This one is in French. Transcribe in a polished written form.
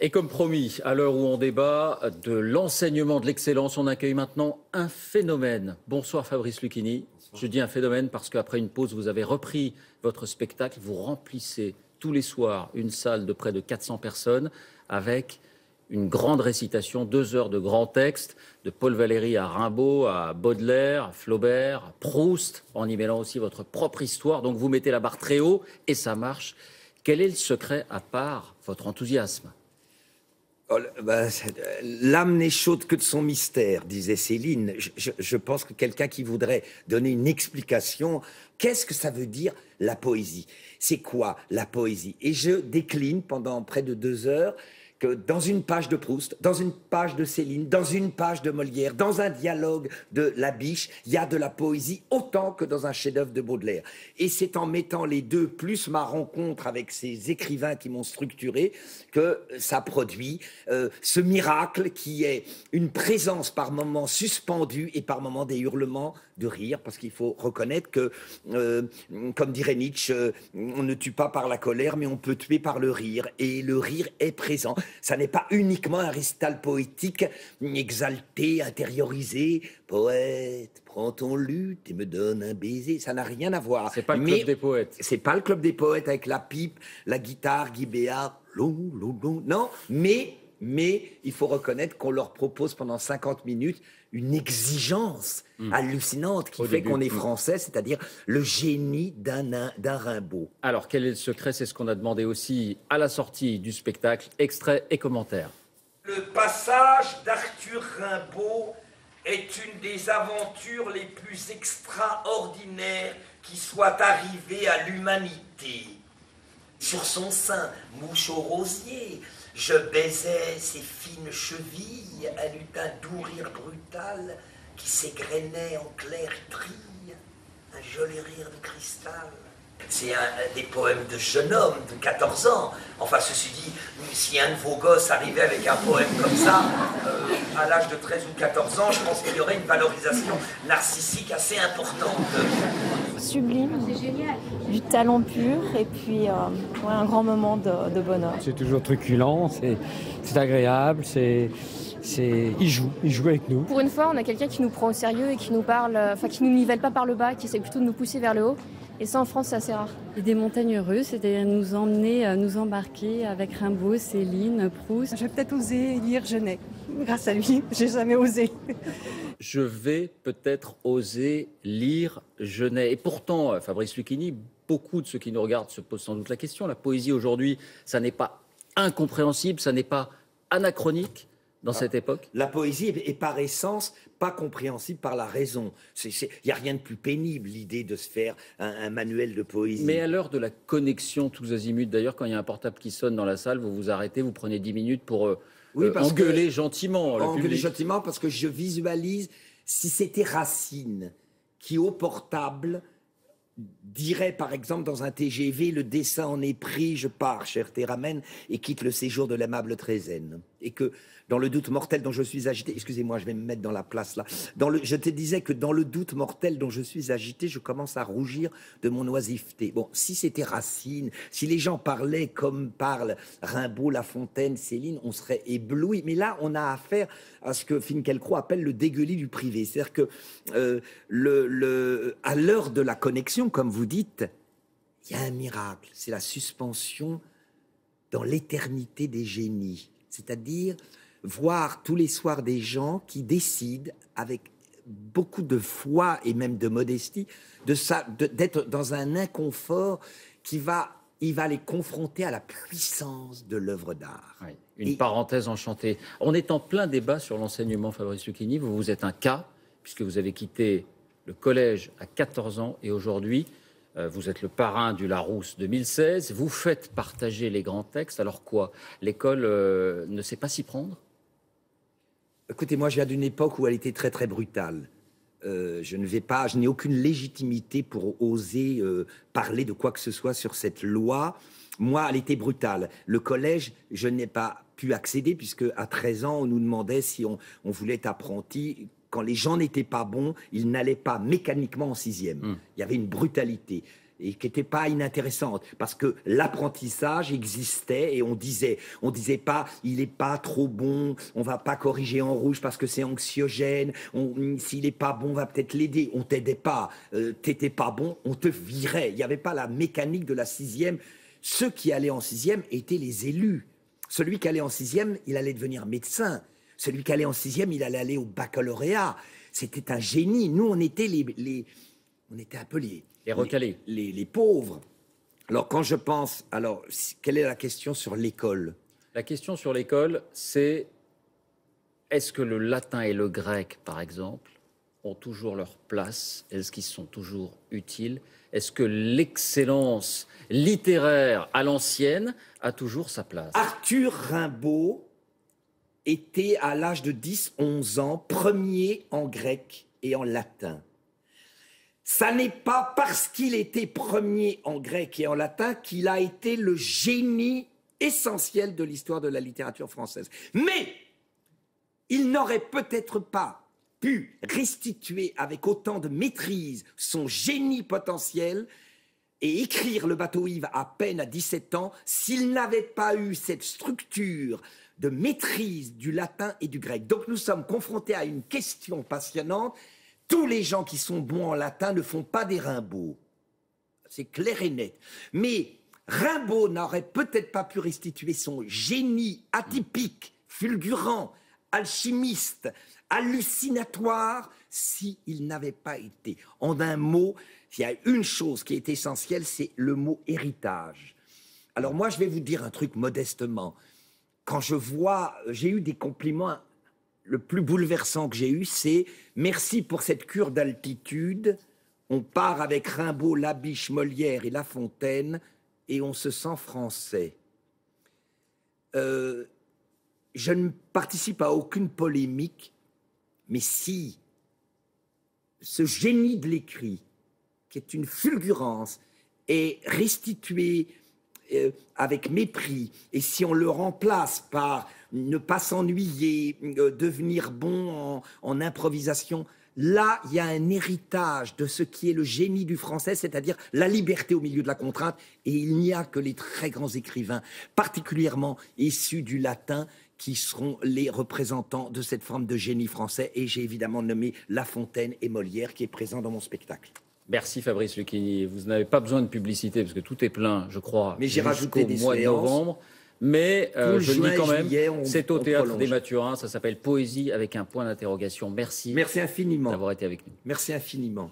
Et comme promis, à l'heure où on débat de l'enseignement de l'excellence, on accueille maintenant un phénomène. Bonsoir Fabrice Lucchini. Bonsoir. Je dis un phénomène parce qu'après une pause, vous avez repris votre spectacle. Vous remplissez tous les soirs une salle de près de 400 personnes avec une grande récitation, 2 heures de grands textes, de Paul Valéry à Rimbaud, à Baudelaire, à Flaubert, à Proust, en y mêlant aussi votre propre histoire. Donc vous mettez la barre très haut et ça marche. Quel est le secret à part votre enthousiasme ? L'âme n'est chaude que de son mystère, disait Céline. Je pense que quelqu'un qui voudrait donner une explication, qu'est-ce que ça veut dire la poésie? C'est quoi la poésie? Et je décline pendant près de 2 heures que dans une page de Proust, dans une page de Céline, dans une page de Molière, dans un dialogue de Labiche, il y a de la poésie autant que dans un chef-d'œuvre de Baudelaire. Et c'est en mettant les deux, plus ma rencontre avec ces écrivains qui m'ont structuré, que ça produit ce miracle qui est une présence par moments suspendue et par moments des hurlements de rire, parce qu'il faut reconnaître que, comme dirait Nietzsche, on ne tue pas par la colère, mais on peut tuer par le rire. Et le rire est présent. Ça n'est pas uniquement un récital poétique exalté, intériorisé. Poète, prends ton luth et me donne un baiser. Ça n'a rien à voir. C'est pas le club des poètes. C'est pas le club des poètes avec la pipe, la guitare, Guy Béard. Non, mais il faut reconnaître qu'on leur propose pendant 50 minutes une exigence hallucinante qui fait qu'on est français, c'est-à-dire le génie d'un Rimbaud. Alors, quel est le secret? C'est ce qu'on a demandé aussi à la sortie du spectacle. Extrait et commentaire. Le passage d'Arthur Rimbaud est une des aventures les plus extraordinaires qui soient arrivées à l'humanité. Sur son sein, mouche au rosier, je baisais ses fines chevilles, elle eut un doux rire brutal qui s'égrenait en clair trille, un joli rire de cristal. C'est des poèmes de jeune homme de 14 ans. Enfin, ceci dit, si un de vos gosses arrivait avec un poème comme ça, à l'âge de 13 ou 14 ans, je pense qu'il y aurait une valorisation narcissique assez importante. Sublime, du talent pur et puis un grand moment de bonheur. C'est toujours truculent, c'est agréable, il joue avec nous. Pour une fois, on a quelqu'un qui nous prend au sérieux et qui nous parle, qui nous nivelle pas par le bas, qui essaie plutôt de nous pousser vers le haut. Et ça, en France, c'est assez rare. Et des montagnes russes, c'est-à-dire nous emmener, nous embarquer avec Rimbaud, Céline, Proust. J'ai peut-être osé lire Genet. Grâce à lui, j'ai jamais osé. Je vais peut-être oser lire Genet. Et pourtant, Fabrice Lucchini, beaucoup de ceux qui nous regardent se posent sans doute la question. La poésie aujourd'hui, ça n'est pas incompréhensible, ça n'est pas anachronique dans cette époque. La poésie est par essence pas compréhensible par la raison. Il n'y a rien de plus pénible, l'idée de se faire un manuel de poésie. Mais à l'heure de la connexion tous azimuts, d'ailleurs, quand il y a un portable qui sonne dans la salle, vous vous arrêtez, vous prenez 10 minutes pour engueuler gentiment le public. Engueuler gentiment parce que je visualise, si c'était Racine qui, au portable, dirait par exemple dans un TGV, le dessin en est pris, je pars, cher Théramène, et quitte le séjour de l'aimable Trézène. Et que dans le doute mortel dont je suis agité, excusez-moi, je vais me mettre dans la place là, je te disais que dans le doute mortel dont je suis agité, je commence à rougir de mon oisiveté. Bon, si c'était Racine, si les gens parlaient comme parlent Rimbaud, La Fontaine, Céline, on serait ébloui. Mais là, on a affaire à ce que Finkielkraut appelle le dégueulis du privé. C'est-à-dire que à l'heure de la connexion, comme vous dites, il y a un miracle, c'est la suspension dans l'éternité des génies. C'est-à-dire voir tous les soirs des gens qui décident, avec beaucoup de foi et même de modestie, d'être dans un inconfort il va les confronter à la puissance de l'œuvre d'art. Oui, une parenthèse enchantée. On est en plein débat sur l'enseignement, Fabrice Lucchini. Vous êtes un cas, puisque vous avez quitté le collège à 14 ans et aujourd'hui, vous êtes le parrain du Larousse 2016. Vous faites partager les grands textes. Alors quoi? L'école ne sait pas s'y prendre? Écoutez, moi, je viens d'une époque où elle était très, très brutale. Je n'ai aucune légitimité pour oser parler de quoi que ce soit sur cette loi. Moi, elle était brutale. Le collège, je n'ai pas pu accéder, puisque à 13 ans, on nous demandait si on voulait être apprenti. Quand les gens n'étaient pas bons, ils n'allaient pas mécaniquement en 6e. Il y avait une brutalité. et qui n'était pas inintéressante, parce que l'apprentissage existait et on disait pas il est pas trop bon, on va pas corriger en rouge parce que c'est anxiogène, s'il est pas bon on va peut-être l'aider, on t'aidait pas, t'étais pas bon, on te virait, il n'y avait pas la mécanique de la 6e. Ceux qui allaient en 6e étaient les élus. Celui qui allait en 6e, il allait devenir médecin. Celui qui allait en 6e, il allait aller au baccalauréat. C'était un génie. Nous, on était on était un peu les recalés. Les pauvres. Alors, quand je pense... Alors, quelle est la question sur l'école? La question sur l'école, c'est est-ce que le latin et le grec, par exemple, ont toujours leur place? Est-ce qu'ils sont toujours utiles? Est-ce que l'excellence littéraire à l'ancienne a toujours sa place? Arthur Rimbaud était, à l'âge de 10-11 ans, premier en grec et en latin. Ça n'est pas parce qu'il était premier en grec et en latin qu'il a été le génie essentiel de l'histoire de la littérature française. Mais il n'aurait peut-être pas pu restituer avec autant de maîtrise son génie potentiel et écrire Le bateau ivre à peine à 17 ans s'il n'avait pas eu cette structure de maîtrise du latin et du grec. Donc nous sommes confrontés à une question passionnante. Tous les gens qui sont bons en latin ne font pas des Rimbaud. C'est clair et net. Mais Rimbaud n'aurait peut-être pas pu restituer son génie atypique, fulgurant, alchimiste, hallucinatoire, s'il n'avait pas été. En un mot, il y a une chose qui est essentielle, c'est le mot héritage. Alors moi, je vais vous dire un truc modestement. Quand j'ai eu des compliments, le plus bouleversant que j'ai eu, c'est « Merci pour cette cure d'altitude, on part avec Rimbaud, Labiche, Molière et La Fontaine, et on se sent français. » Je ne participe à aucune polémique, mais si ce génie de l'écrit, qui est une fulgurance, est restitué avec mépris, et si on le remplace par ne pas s'ennuyer, devenir bon en improvisation, là, il y a un héritage de ce qui est le génie du français, c'est-à-dire la liberté au milieu de la contrainte, et il n'y a que les très grands écrivains, particulièrement issus du latin, qui seront les représentants de cette forme de génie français, et j'ai évidemment nommé La Fontaine et Molière, qui est présent dans mon spectacle. Merci Fabrice Lucchini. Vous n'avez pas besoin de publicité, parce que tout est plein, je crois, mais j'ai rajouté des mois de novembre. Mais je le dis quand même, c'est au Théâtre prolonge. des Mathurins, ça s'appelle Poésie avec un point d'interrogation. Merci. Merci infiniment d'avoir été avec nous. Merci infiniment.